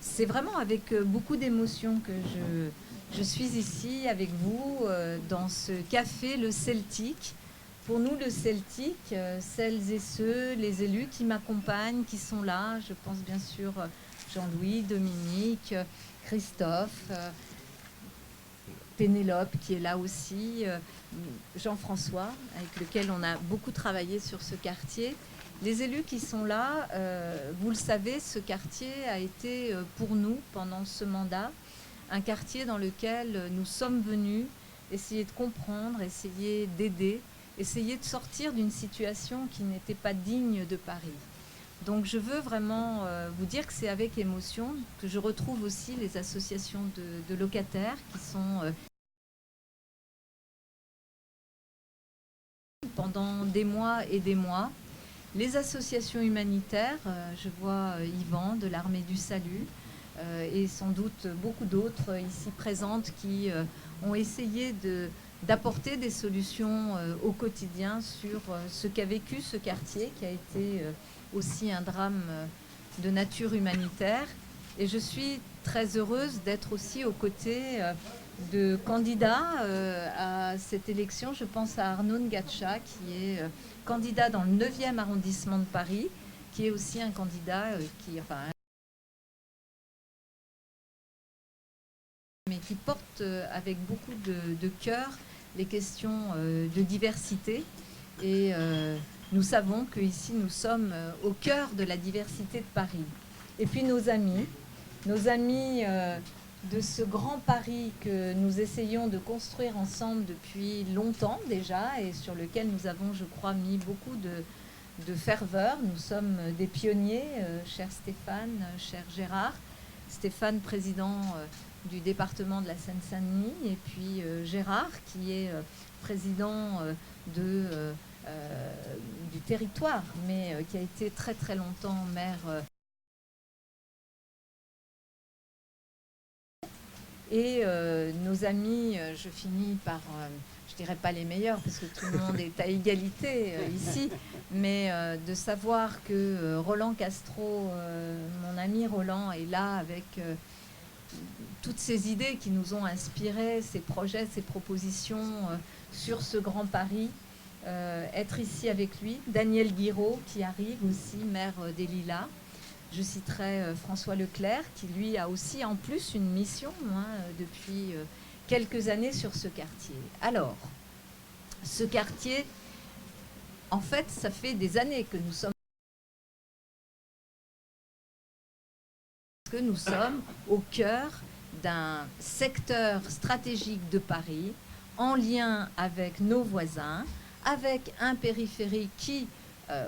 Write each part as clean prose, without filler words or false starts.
C'est vraiment avec beaucoup d'émotion que je suis ici avec vous dans ce café Le Celtique. Pour nous, le Celtique, celles et ceux, les élus qui m'accompagnent, qui sont là, je pense bien sûr Jean-Louis, Dominique, Christophe, Pénélope qui est là aussi, Jean-François, avec lequel on a beaucoup travaillé sur ce quartier. Les élus qui sont là, vous le savez, ce quartier a été pour nous, pendant ce mandat, un quartier dans lequel nous sommes venus essayer de comprendre, essayer d'aider, essayer de sortir d'une situation qui n'était pas digne de Paris. Donc je veux vraiment vous dire que c'est avec émotion que je retrouve aussi les associations de locataires qui sont pendant des mois et des mois. Les associations humanitaires, je vois Yvan de l'Armée du Salut et sans doute beaucoup d'autres ici présentes qui ont essayé d'apporter des solutions au quotidien sur ce qu'a vécu ce quartier qui a été aussi un drame de nature humanitaire. Et je suis très heureuse d'être aussi aux côtés de candidats à cette élection. Je pense à Arnaud Ngatscha, qui est candidat dans le 9e arrondissement de Paris, qui est aussi un candidat mais qui porte avec beaucoup de cœur les questions de diversité. Et nous savons qu'ici, nous sommes au cœur de la diversité de Paris. Et puis nos amis de ce grand Paris que nous essayons de construire ensemble depuis longtemps déjà et sur lequel nous avons, je crois, mis beaucoup de ferveur. Nous sommes des pionniers, cher Stéphane, cher Gérard. Stéphane, président du département de la Seine-Saint-Denis, et puis Gérard, qui est président du territoire, mais qui a été très très longtemps maire. Et nos amis, je finis par, je dirais pas les meilleurs, parce que tout le monde est à égalité ici, mais de savoir que Roland Castro, mon ami Roland, est là avec toutes ces idées qui nous ont inspiré, ces projets, ces propositions sur ce grand Paris, être ici avec lui. Daniel Guiraud, qui arrive aussi, maire des Lilas. Je citerai François Leclerc, qui lui a aussi en plus une mission depuis quelques années sur ce quartier. Alors, ce quartier, en fait, ça fait des années que nous sommes au cœur d'un secteur stratégique de Paris, en lien avec nos voisins, avec un périphérique qui,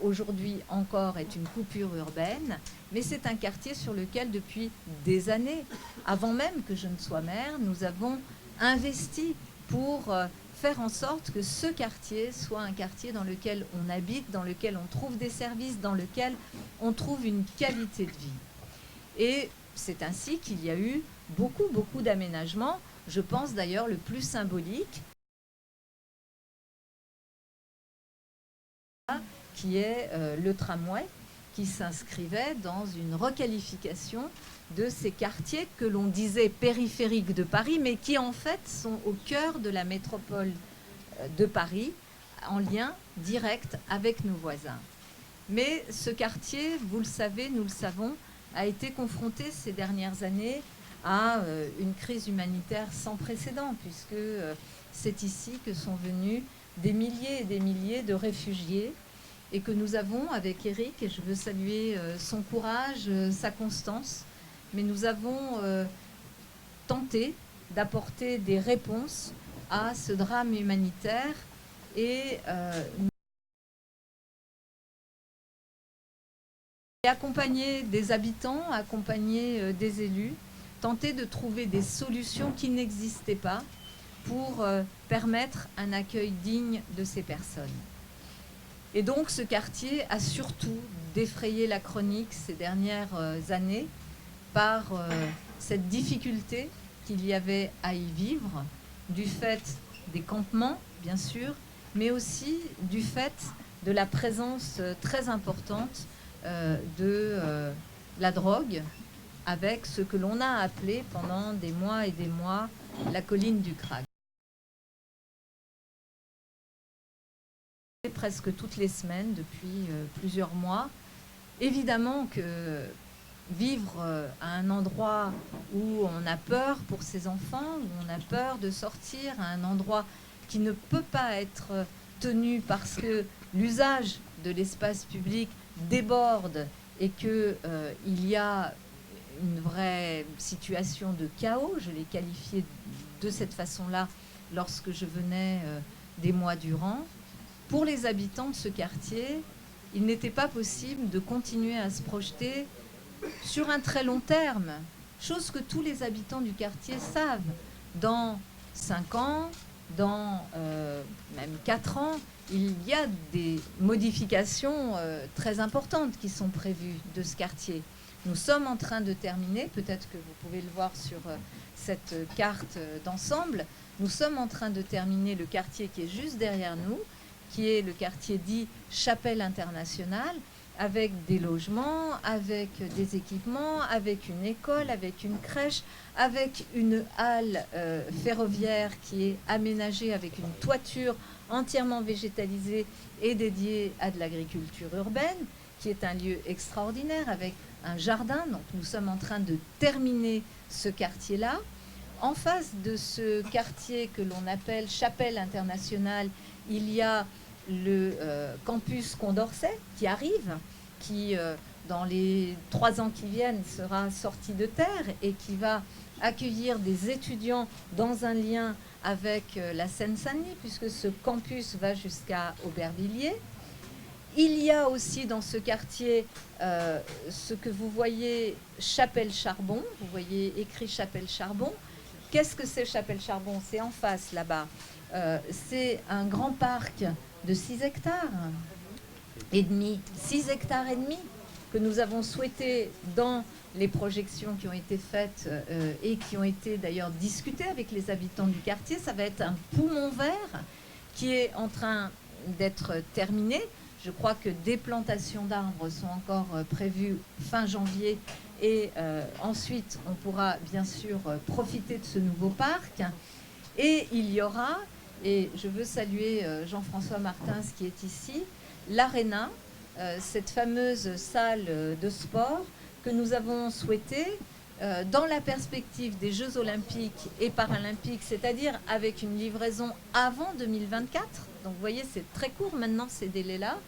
aujourd'hui encore, est une coupure urbaine, mais c'est un quartier sur lequel, depuis des années, avant même que je ne sois maire, nous avons investi pour faire en sorte que ce quartier soit un quartier dans lequel on habite, dans lequel on trouve des services, dans lequel on trouve une qualité de vie. Et c'est ainsi qu'il y a eu beaucoup d'aménagements. Je pense d'ailleurs le plus symbolique, qui est le tramway, qui s'inscrivait dans une requalification de ces quartiers que l'on disait périphériques de Paris, mais qui en fait sont au cœur de la métropole de Paris, en lien direct avec nos voisins. Mais ce quartier, vous le savez, nous le savons, a été confronté ces dernières années à une crise humanitaire sans précédent, puisque c'est ici que sont venus des milliers et des milliers de réfugiés, et que nous avons, avec Eric, et je veux saluer son courage, sa constance, mais nous avons tenté d'apporter des réponses à ce drame humanitaire et accompagner des habitants, accompagner des élus, tenter de trouver des solutions qui n'existaient pas pour permettre un accueil digne de ces personnes. Et donc ce quartier a surtout défrayé la chronique ces dernières années par cette difficulté qu'il y avait à y vivre, du fait des campements, bien sûr, mais aussi du fait de la présence très importante de la drogue, avec ce que l'on a appelé pendant des mois et des mois la colline du Crac. Presque toutes les semaines depuis plusieurs mois. Évidemment que vivre à un endroit où on a peur pour ses enfants, où on a peur de sortir, à un endroit qui ne peut pas être tenu parce que l'usage de l'espace public déborde et qu'il y a une vraie situation de chaos, je l'ai qualifié de cette façon-là lorsque je venais des mois durant. Pour les habitants de ce quartier, il n'était pas possible de continuer à se projeter sur un très long terme, chose que tous les habitants du quartier savent. Dans 5 ans, dans même 4 ans, il y a des modifications très importantes qui sont prévues de ce quartier. Nous sommes en train de terminer, peut-être que vous pouvez le voir sur cette carte d'ensemble, nous sommes en train de terminer le quartier qui est juste derrière nous, qui est le quartier dit Chapelle Internationale, avec des logements, avec des équipements, avec une école, avec une crèche, avec une halle ferroviaire qui est aménagée avec une toiture entièrement végétalisée et dédiée à de l'agriculture urbaine, qui est un lieu extraordinaire avec un jardin. Donc nous sommes en train de terminer ce quartier-là. En face de ce quartier que l'on appelle Chapelle Internationale, il y a le campus Condorcet qui arrive, qui dans les 3 ans qui viennent sera sorti de terre et qui va accueillir des étudiants dans un lien avec la Seine-Saint-Denis, puisque ce campus va jusqu'à Aubervilliers. Il y a aussi dans ce quartier ce que vous voyez Chapelle-Charbon, vous voyez écrit Chapelle-Charbon. Qu'est-ce que c'est Chapelle-Charbon? C'est en face là-bas. C'est un grand parc de 6 hectares et demi, 6 hectares et demi que nous avons souhaité dans les projections qui ont été faites et qui ont été d'ailleurs discutées avec les habitants du quartier. Ça va être un poumon vert qui est en train d'être terminé. Je crois que des plantations d'arbres sont encore prévues fin janvier et ensuite on pourra bien sûr profiter de ce nouveau parc. Et il y aura, et je veux saluer Jean-François Martins qui est ici, l'Arena, cette fameuse salle de sport que nous avons souhaité dans la perspective des Jeux olympiques et paralympiques, c'est-à-dire avec une livraison avant 2024. Donc vous voyez, c'est très court maintenant ces délais-là,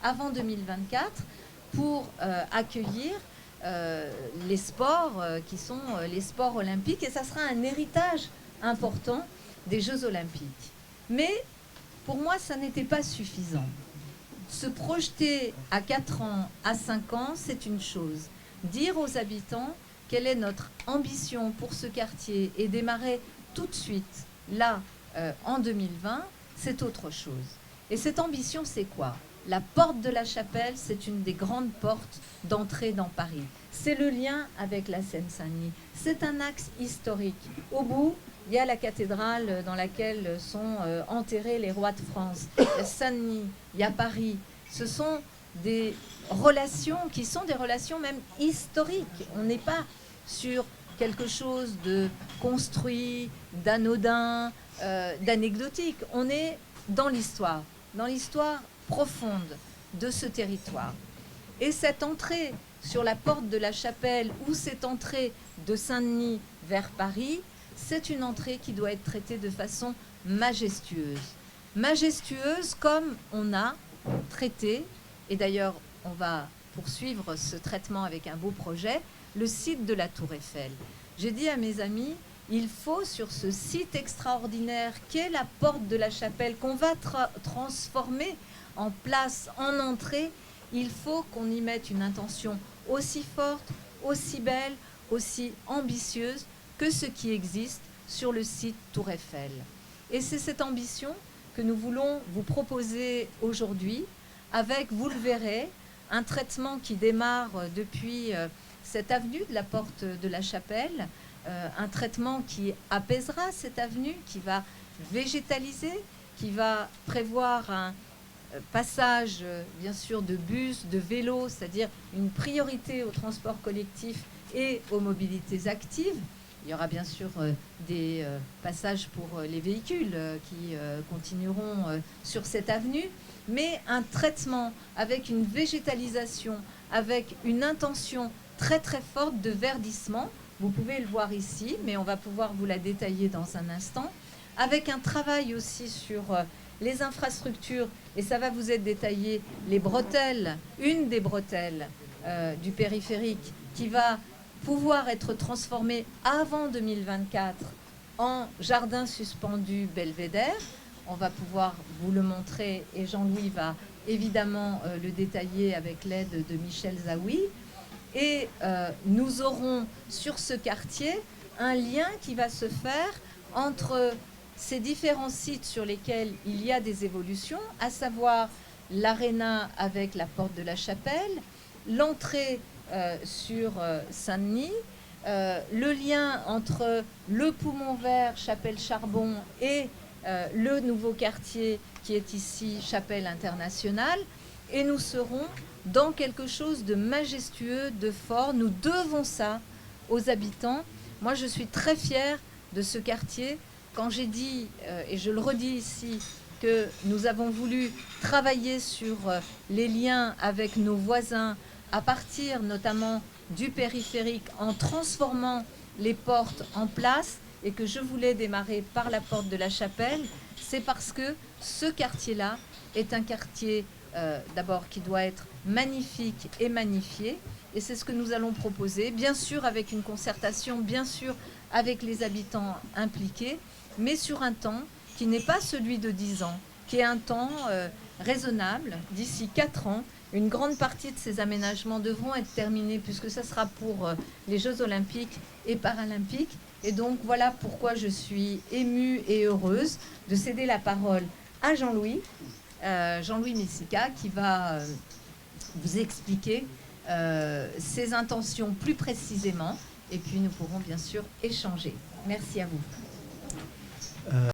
avant 2024, pour accueillir les sports qui sont les sports olympiques. Et ça sera un héritage important des Jeux olympiques. Mais pour moi, ça n'était pas suffisant. Se projeter à 4 ans, à 5 ans, c'est une chose. Dire aux habitants quelle est notre ambition pour ce quartier et démarrer tout de suite, là, en 2020, c'est autre chose. Et cette ambition, c'est quoi? La porte de la Chapelle, c'est une des grandes portes d'entrée dans Paris. C'est le lien avec la Seine-Saint-Denis. C'est un axe historique. Au bout, il y a la cathédrale dans laquelle sont enterrés les rois de France. Il y a Saint-Denis, il y a Paris. Ce sont des relations qui sont des relations même historiques. On n'est pas sur quelque chose de construit, d'anodin, d'anecdotique. On est dans l'histoire profonde de ce territoire. Et cette entrée sur la porte de la Chapelle ou cette entrée de Saint-Denis vers Paris, c'est une entrée qui doit être traitée de façon majestueuse. Majestueuse comme on a traité, et d'ailleurs on va poursuivre ce traitement avec un beau projet, le site de la Tour Eiffel. J'ai dit à mes amis, il faut sur ce site extraordinaire qu'est la porte de la Chapelle, qu'on va transformer en place, en entrée, il faut qu'on y mette une intention aussi forte, aussi belle, aussi ambitieuse que ce qui existe sur le site Tour Eiffel. Et c'est cette ambition que nous voulons vous proposer aujourd'hui avec, vous le verrez, un traitement qui démarre depuis cette avenue de la porte de la Chapelle, un traitement qui apaisera cette avenue, qui va végétaliser, qui va prévoir un passage bien sûr de bus, de vélos, c'est-à-dire une priorité au transport collectif et aux mobilités actives. Il y aura bien sûr des passages pour les véhicules qui continueront sur cette avenue, mais un traitement avec une végétalisation, avec une intention très très forte de verdissement. Vous pouvez le voir ici, mais on va pouvoir vous la détailler dans un instant, avec un travail aussi sur les infrastructures, et ça va vous être détaillé, les bretelles, une des bretelles du périphérique qui va pouvoir être transformée avant 2024 en jardin suspendu belvédère. On va pouvoir vous le montrer et Jean-Louis va évidemment le détailler avec l'aide de Michel Zaoui. Et nous aurons sur ce quartier un lien qui va se faire entre ces différents sites sur lesquels il y a des évolutions, à savoir l'aréna avec la porte de la Chapelle, l'entrée sur Saint-Denis, le lien entre le Poumon Vert, Chapelle Charbon et le nouveau quartier qui est ici, Chapelle Internationale, et nous serons dans quelque chose de majestueux, de fort. Nous devons ça aux habitants. Moi, je suis très fière de ce quartier. Quand j'ai dit, et je le redis ici, que nous avons voulu travailler sur les liens avec nos voisins à partir notamment du périphérique en transformant les portes en place et que je voulais démarrer par la porte de la Chapelle, c'est parce que ce quartier-là est un quartier d'abord qui doit être magnifique et magnifié, et c'est ce que nous allons proposer, bien sûr avec une concertation, bien sûr avec les habitants impliqués, mais sur un temps qui n'est pas celui de 10 ans, qui est un temps raisonnable. D'ici 4 ans, une grande partie de ces aménagements devront être terminés puisque ce sera pour les Jeux Olympiques et Paralympiques. Et donc voilà pourquoi je suis émue et heureuse de céder la parole à Jean-Louis, Jean-Louis Messica, qui va vous expliquer ses intentions plus précisément. Et puis nous pourrons bien sûr échanger. Merci à vous.